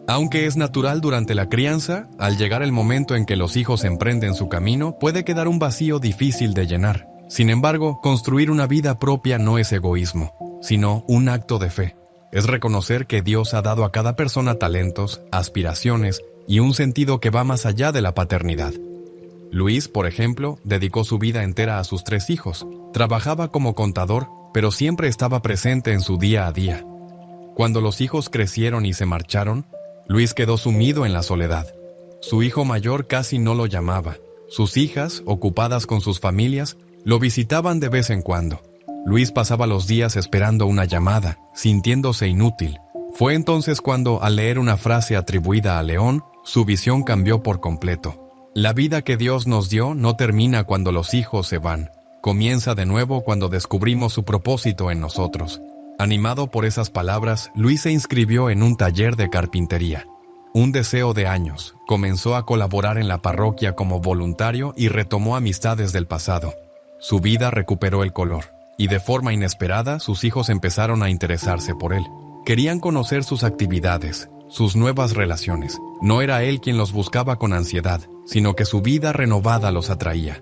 Aunque es natural durante la crianza, al llegar el momento en que los hijos emprenden su camino, puede quedar un vacío difícil de llenar. Sin embargo, construir una vida propia no es egoísmo, sino un acto de fe. Es reconocer que Dios ha dado a cada persona talentos, aspiraciones y un sentido que va más allá de la paternidad. Luis, por ejemplo, dedicó su vida entera a sus 3 hijos. Trabajaba como contador, pero siempre estaba presente en su día a día. Cuando los hijos crecieron y se marcharon, Luis quedó sumido en la soledad. Su hijo mayor casi no lo llamaba. Sus hijas, ocupadas con sus familias, lo visitaban de vez en cuando. Luis pasaba los días esperando una llamada, sintiéndose inútil. Fue entonces cuando, al leer una frase atribuida a León, su visión cambió por completo. La vida que Dios nos dio no termina cuando los hijos se van. Comienza de nuevo cuando descubrimos su propósito en nosotros. Animado por esas palabras, Luis se inscribió en un taller de carpintería. Un deseo de años, comenzó a colaborar en la parroquia como voluntario y retomó amistades del pasado. Su vida recuperó el color, y de forma inesperada sus hijos empezaron a interesarse por él. Querían conocer sus actividades, sus nuevas relaciones. No era él quien los buscaba con ansiedad, sino que su vida renovada los atraía.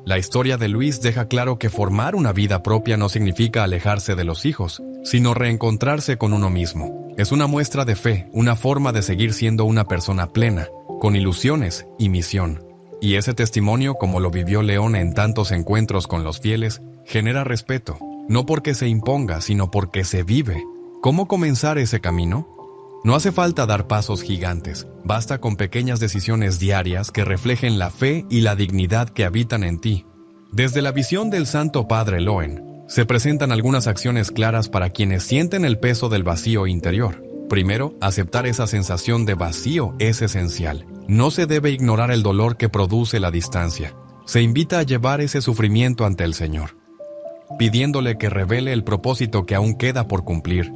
La historia de Luis deja claro que formar una vida propia no significa alejarse de los hijos, sino reencontrarse con uno mismo. Es una muestra de fe, una forma de seguir siendo una persona plena, con ilusiones y misión. Y ese testimonio, como lo vivió León en tantos encuentros con los fieles, genera respeto, no porque se imponga, sino porque se vive. ¿Cómo comenzar ese camino? No hace falta dar pasos gigantes, basta con pequeñas decisiones diarias que reflejen la fe y la dignidad que habitan en ti. Desde la visión del Santo Padre Loen, se presentan algunas acciones claras para quienes sienten el peso del vacío interior. Primero, aceptar esa sensación de vacío es esencial. No se debe ignorar el dolor que produce la distancia. Se invita a llevar ese sufrimiento ante el Señor, pidiéndole que revele el propósito que aún queda por cumplir.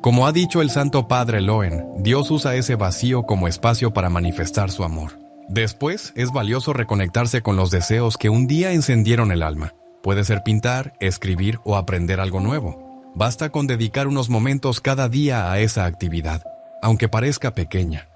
Como ha dicho el Santo Padre Loen, Dios usa ese vacío como espacio para manifestar su amor. Después, es valioso reconectarse con los deseos que un día encendieron el alma. Puede ser pintar, escribir o aprender algo nuevo. Basta con dedicar unos momentos cada día a esa actividad, aunque parezca pequeña.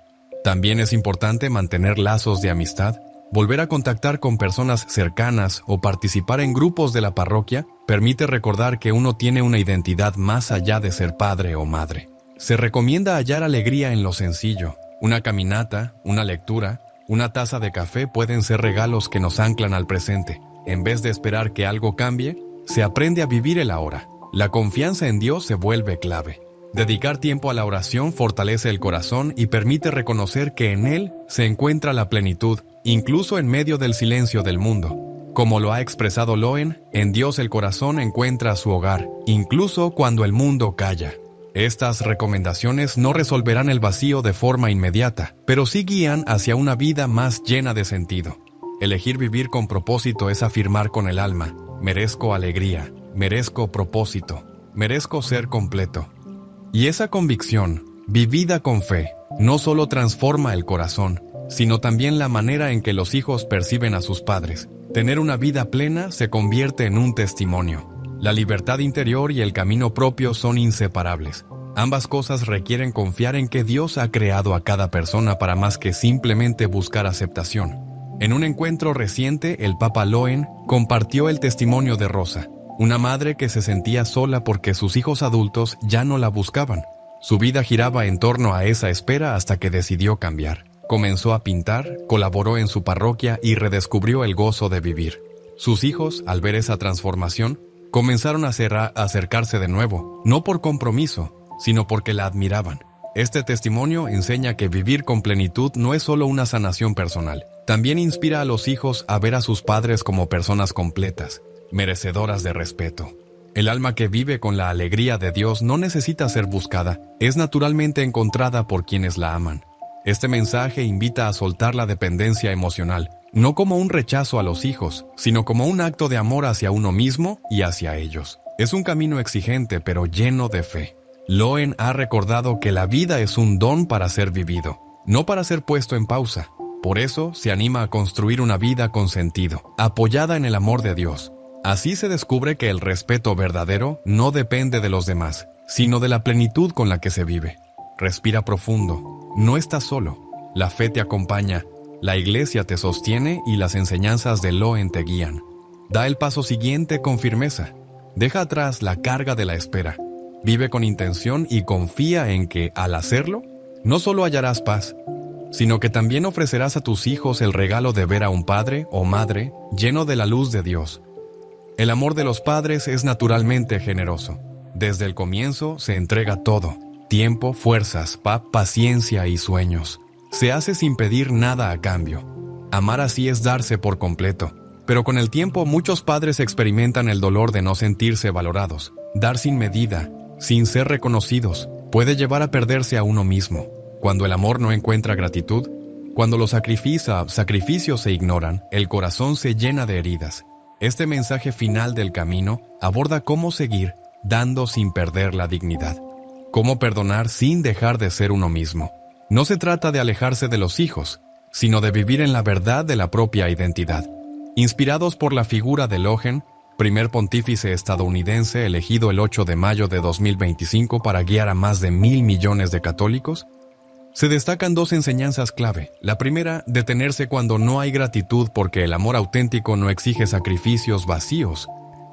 También es importante mantener lazos de amistad. Volver a contactar con personas cercanas o participar en grupos de la parroquia permite recordar que uno tiene una identidad más allá de ser padre o madre. Se recomienda hallar alegría en lo sencillo. Una caminata, una lectura, una taza de café pueden ser regalos que nos anclan al presente. En vez de esperar que algo cambie, se aprende a vivir el ahora. La confianza en Dios se vuelve clave. Dedicar tiempo a la oración fortalece el corazón y permite reconocer que en él se encuentra la plenitud, incluso en medio del silencio del mundo. Como lo ha expresado Loen, en Dios el corazón encuentra su hogar, incluso cuando el mundo calla. Estas recomendaciones no resolverán el vacío de forma inmediata, pero sí guían hacia una vida más llena de sentido. Elegir vivir con propósito es afirmar con el alma: merezco alegría, merezco propósito, merezco ser completo. Y esa convicción, vivida con fe, no solo transforma el corazón, sino también la manera en que los hijos perciben a sus padres. Tener una vida plena se convierte en un testimonio. La libertad interior y el camino propio son inseparables. Ambas cosas requieren confiar en que Dios ha creado a cada persona para más que simplemente buscar aceptación. En un encuentro reciente, el Papa Loen compartió el testimonio de Rosa, una madre que se sentía sola porque sus hijos adultos ya no la buscaban. Su vida giraba en torno a esa espera hasta que decidió cambiar. Comenzó a pintar, colaboró en su parroquia y redescubrió el gozo de vivir. Sus hijos, al ver esa transformación, comenzaron a acercarse de nuevo, no por compromiso, sino porque la admiraban. Este testimonio enseña que vivir con plenitud no es solo una sanación personal, también inspira a los hijos a ver a sus padres como personas completas, merecedoras de respeto. El alma que vive con la alegría de Dios no necesita ser buscada, es naturalmente encontrada por quienes la aman. Este mensaje invita a soltar la dependencia emocional, no como un rechazo a los hijos, sino como un acto de amor hacia uno mismo y hacia ellos. Es un camino exigente pero lleno de fe. Loen ha recordado que la vida es un don para ser vivido, no para ser puesto en pausa. Por eso se anima a construir una vida con sentido, apoyada en el amor de Dios. Así se descubre que el respeto verdadero no depende de los demás, sino de la plenitud con la que se vive. Respira profundo. No estás solo. La fe te acompaña, la iglesia te sostiene y las enseñanzas de Loen te guían. Da el paso siguiente con firmeza. Deja atrás la carga de la espera. Vive con intención y confía en que, al hacerlo, no solo hallarás paz, sino que también ofrecerás a tus hijos el regalo de ver a un padre o madre lleno de la luz de Dios. El amor de los padres es naturalmente generoso. Desde el comienzo se entrega todo: tiempo, fuerzas, paciencia y sueños. Se hace sin pedir nada a cambio. Amar así es darse por completo. Pero con el tiempo muchos padres experimentan el dolor de no sentirse valorados. Dar sin medida, sin ser reconocidos, puede llevar a perderse a uno mismo. Cuando el amor no encuentra gratitud, cuando los sacrificios se ignoran, el corazón se llena de heridas. Este mensaje final del camino aborda cómo seguir dando sin perder la dignidad. Cómo perdonar sin dejar de ser uno mismo. No se trata de alejarse de los hijos, sino de vivir en la verdad de la propia identidad. Inspirados por la figura de Loen, primer pontífice estadounidense elegido el 8 de mayo de 2025 para guiar a más de 1.000 millones de católicos, se destacan dos enseñanzas clave. La primera, detenerse cuando no hay gratitud porque el amor auténtico no exige sacrificios vacíos.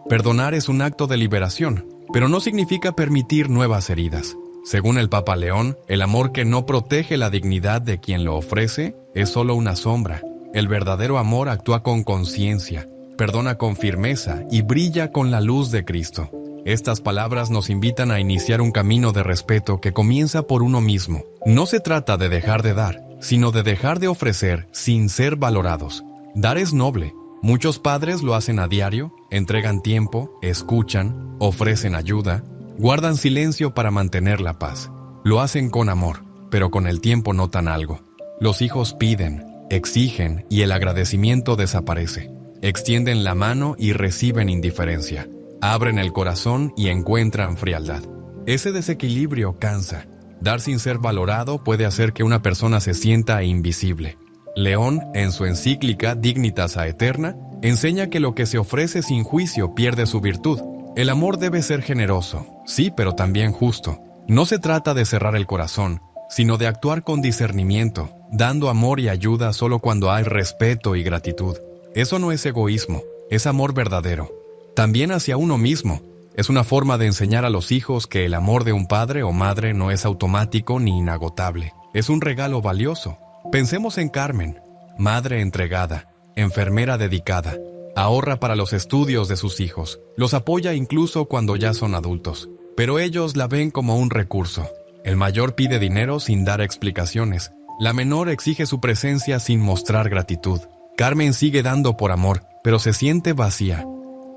Perdonar es un acto de liberación, pero no significa permitir nuevas heridas. Según el Papa León, el amor que no protege la dignidad de quien lo ofrece es solo una sombra. El verdadero amor actúa con conciencia, perdona con firmeza y brilla con la luz de Cristo. Estas palabras nos invitan a iniciar un camino de respeto que comienza por uno mismo. No se trata de dejar de dar, sino de dejar de ofrecer sin ser valorados. Dar es noble. Muchos padres lo hacen a diario, entregan tiempo, escuchan, ofrecen ayuda, guardan silencio para mantener la paz. Lo hacen con amor, pero con el tiempo notan algo. Los hijos piden, exigen y el agradecimiento desaparece. Extienden la mano y reciben indiferencia. Abren el corazón y encuentran frialdad. Ese desequilibrio cansa. Dar sin ser valorado puede hacer que una persona se sienta invisible. León, en su encíclica Dignitas Aeterna, enseña que lo que se ofrece sin juicio pierde su virtud. El amor debe ser generoso, sí, pero también justo. No se trata de cerrar el corazón, sino de actuar con discernimiento, dando amor y ayuda solo cuando hay respeto y gratitud. Eso no es egoísmo, es amor verdadero. También hacia uno mismo. Es una forma de enseñar a los hijos que el amor de un padre o madre no es automático ni inagotable. Es un regalo valioso. Pensemos en Carmen, madre entregada, enfermera dedicada. Ahorra para los estudios de sus hijos. Los apoya incluso cuando ya son adultos. Pero ellos la ven como un recurso. El mayor pide dinero sin dar explicaciones. La menor exige su presencia sin mostrar gratitud. Carmen sigue dando por amor, pero se siente vacía.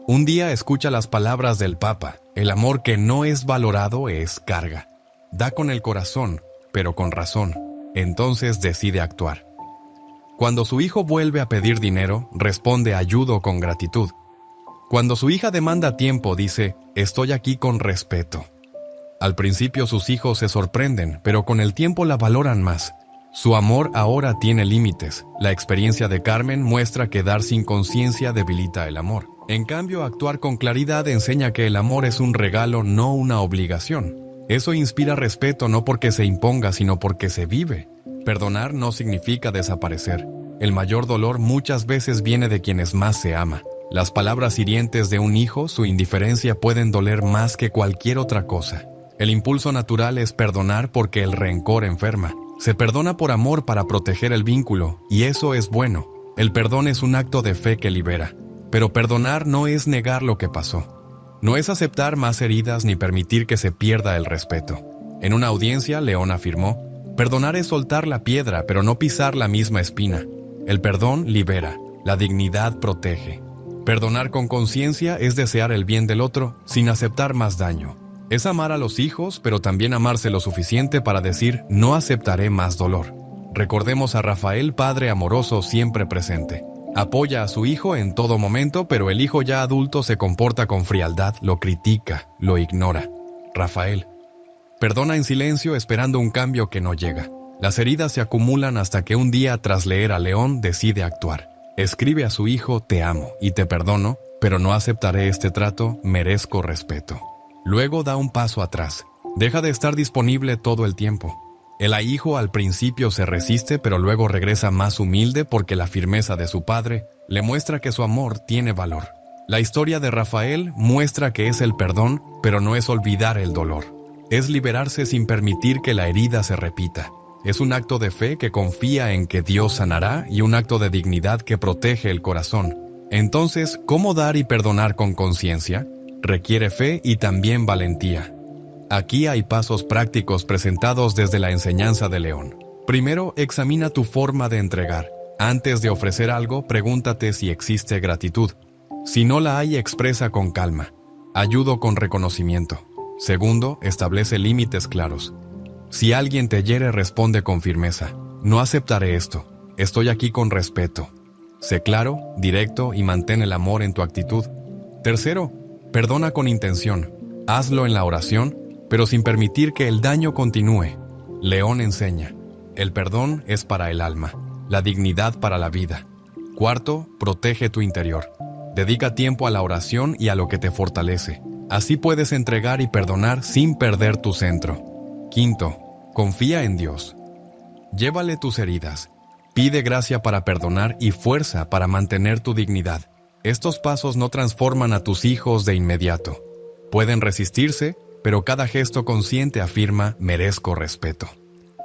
Un día escucha las palabras del Papa: el amor que no es valorado es carga. Da con el corazón, pero con razón. Entonces decide actuar. Cuando su hijo vuelve a pedir dinero, responde ayudo con gratitud. Cuando su hija demanda tiempo, dice, estoy aquí con respeto. Al principio sus hijos se sorprenden, pero con el tiempo la valoran más. Su amor ahora tiene límites. La experiencia de Carmen muestra que dar sin conciencia debilita el amor. En cambio, actuar con claridad enseña que el amor es un regalo, no una obligación. Eso inspira respeto no porque se imponga, sino porque se vive. Perdonar no significa desaparecer. El mayor dolor muchas veces viene de quienes más se ama. Las palabras hirientes de un hijo, su indiferencia, pueden doler más que cualquier otra cosa. El impulso natural es perdonar porque el rencor enferma. Se perdona por amor para proteger el vínculo, y eso es bueno. El perdón es un acto de fe que libera. Pero perdonar no es negar lo que pasó. No es aceptar más heridas ni permitir que se pierda el respeto. En una audiencia, León afirmó, perdonar es soltar la piedra, pero no pisar la misma espina. El perdón libera, la dignidad protege. Perdonar con conciencia es desear el bien del otro sin aceptar más daño. Es amar a los hijos, pero también amarse lo suficiente para decir no aceptaré más dolor. Recordemos a Rafael, padre amoroso siempre presente. Apoya a su hijo en todo momento, pero el hijo ya adulto se comporta con frialdad, lo critica, lo ignora. Rafael. Perdona en silencio esperando un cambio que no llega. Las heridas se acumulan hasta que un día, tras leer a León, decide actuar. Escribe a su hijo: te amo y te perdono, pero no aceptaré este trato, merezco respeto. Luego da un paso atrás. Deja de estar disponible todo el tiempo. El hijo al principio se resiste, pero luego regresa más humilde porque la firmeza de su padre le muestra que su amor tiene valor. La historia de Rafael muestra que es el perdón, pero no es olvidar el dolor. Es liberarse sin permitir que la herida se repita. Es un acto de fe que confía en que Dios sanará y un acto de dignidad que protege el corazón. Entonces, ¿cómo dar y perdonar con conciencia? Requiere fe y también valentía. Aquí hay pasos prácticos presentados desde la enseñanza de León. Primero, examina tu forma de entregar. Antes de ofrecer algo, pregúntate si existe gratitud. Si no la hay, expresa con calma. Ayudo con reconocimiento. Segundo, establece límites claros. Si alguien te hiere, responde con firmeza. No aceptaré esto. Estoy aquí con respeto. Sé claro, directo y mantén el amor en tu actitud. Tercero, perdona con intención. Hazlo en la oración, pero sin permitir que el daño continúe. León enseña: el perdón es para el alma, la dignidad para la vida. Cuarto, protege tu interior. Dedica tiempo a la oración y a lo que te fortalece. Así puedes entregar y perdonar sin perder tu centro. Quinto, confía en Dios. Llévale tus heridas. Pide gracia para perdonar y fuerza para mantener tu dignidad. Estos pasos no transforman a tus hijos de inmediato. Pueden resistirse, pero cada gesto consciente afirma: merezco respeto.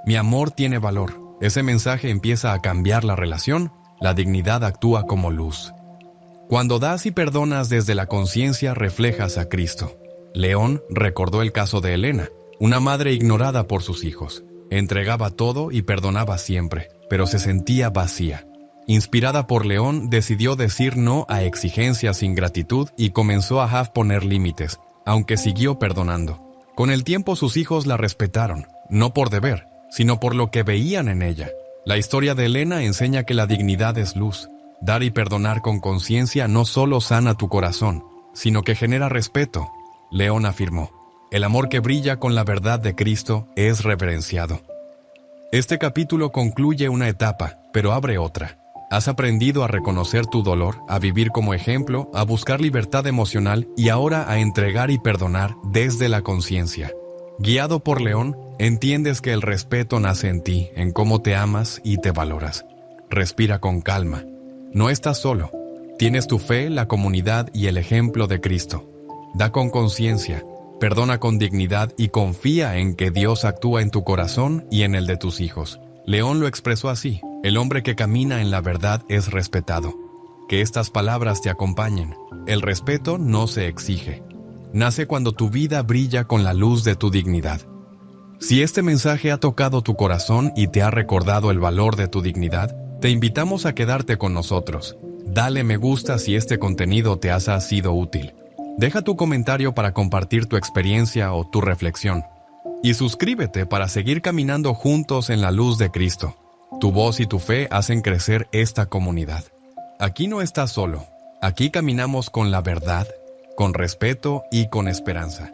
Mi amor tiene valor. Ese mensaje empieza a cambiar la relación. La dignidad actúa como luz. Cuando das y perdonas desde la conciencia, reflejas a Cristo. León recordó el caso de Elena, una madre ignorada por sus hijos. Entregaba todo y perdonaba siempre, pero se sentía vacía. Inspirada por León, decidió decir no a exigencias sin gratitud y comenzó a poner límites, aunque siguió perdonando. Con el tiempo sus hijos la respetaron, no por deber, sino por lo que veían en ella. La historia de Elena enseña que la dignidad es luz. Dar y perdonar con conciencia no solo sana tu corazón, sino que genera respeto. León afirmó: el amor que brilla con la verdad de Cristo es reverenciado. Este capítulo concluye una etapa, pero abre otra. Has aprendido a reconocer tu dolor, a vivir como ejemplo, a buscar libertad emocional y ahora a entregar y perdonar desde la conciencia. Guiado por León, entiendes que el respeto nace en ti, en cómo te amas y te valoras. Respira con calma. No estás solo. Tienes tu fe, la comunidad y el ejemplo de Cristo. Da con conciencia, perdona con dignidad y confía en que Dios actúa en tu corazón y en el de tus hijos. León lo expresó así: el hombre que camina en la verdad es respetado. Que estas palabras te acompañen. El respeto no se exige. Nace cuando tu vida brilla con la luz de tu dignidad. Si este mensaje ha tocado tu corazón y te ha recordado el valor de tu dignidad, te invitamos a quedarte con nosotros. Dale me gusta si este contenido te ha sido útil. Deja tu comentario para compartir tu experiencia o tu reflexión. Y suscríbete para seguir caminando juntos en la luz de Cristo. Tu voz y tu fe hacen crecer esta comunidad. Aquí no estás solo. Aquí caminamos con la verdad, con respeto y con esperanza.